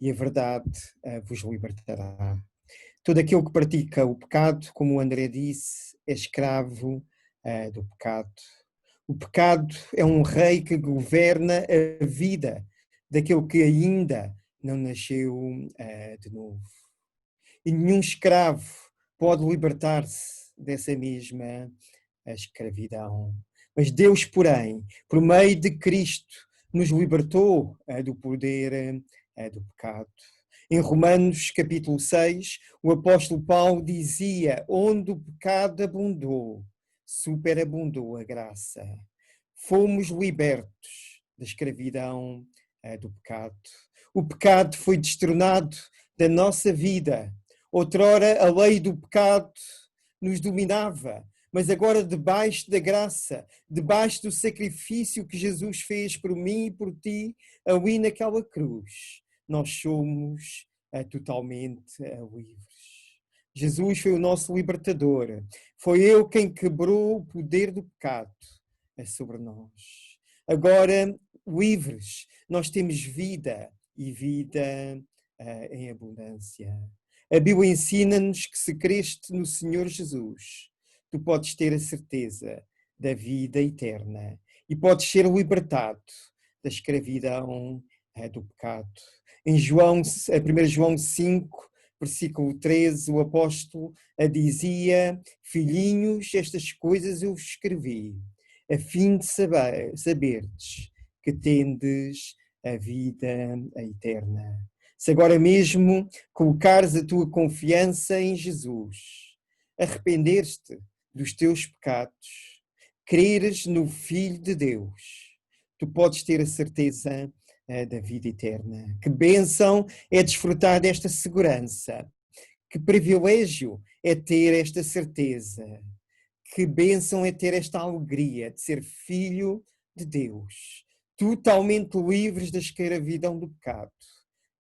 e a verdade vos libertará. Todo aquele que pratica o pecado, como o André disse, é escravo do pecado. O pecado é um rei que governa a vida daquele que ainda não nasceu de novo. E nenhum escravo pode libertar-se dessa mesma escravidão. Mas Deus, porém, por meio de Cristo, nos libertou do poder do pecado. Em Romanos capítulo 6, o apóstolo Paulo dizia: onde o pecado abundou, superabundou a graça. Fomos libertos da escravidão do pecado. O pecado foi destronado da nossa vida. Outrora a lei do pecado nos dominava, mas agora debaixo da graça, debaixo do sacrifício que Jesus fez por mim e por ti, ali naquela cruz, nós somos totalmente livres. Jesus foi o nosso libertador. Foi Ele quem quebrou o poder do pecado sobre nós. Agora, livres, nós temos vida e vida em abundância. A Bíblia ensina-nos que se creste no Senhor Jesus, tu podes ter a certeza da vida eterna e podes ser libertado da escravidão do pecado. Em 1 João 5, versículo 13, o apóstolo dizia: filhinhos, estas coisas eu vos escrevi, a fim de saberdes que tendes a vida eterna. Se agora mesmo colocares a tua confiança em Jesus, arrepender-te dos teus pecados, creres no Filho de Deus, tu podes ter a certeza da vida eterna. Que bênção é desfrutar desta segurança. Que privilégio é ter esta certeza. Que bênção é ter esta alegria de ser filho de Deus, totalmente livres da escravidão do pecado,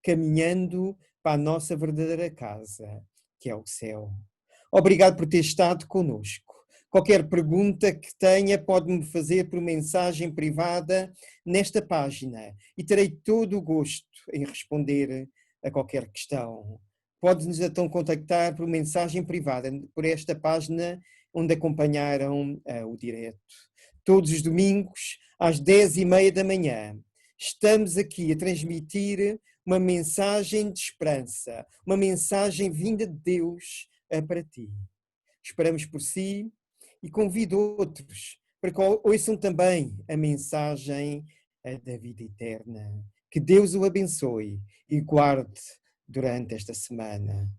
caminhando para a nossa verdadeira casa, que é o céu. Obrigado por ter estado conosco. Qualquer pergunta que tenha, pode-me fazer por mensagem privada nesta página e terei todo o gosto em responder a qualquer questão. Pode-nos então contactar por mensagem privada por esta página onde acompanharam o direto. Todos os domingos, às 10h30 da manhã, estamos aqui a transmitir uma mensagem de esperança, uma mensagem vinda de Deus para ti. Esperamos por si e convido outros para que ouçam também a mensagem da vida eterna. Que Deus o abençoe e guarde durante esta semana.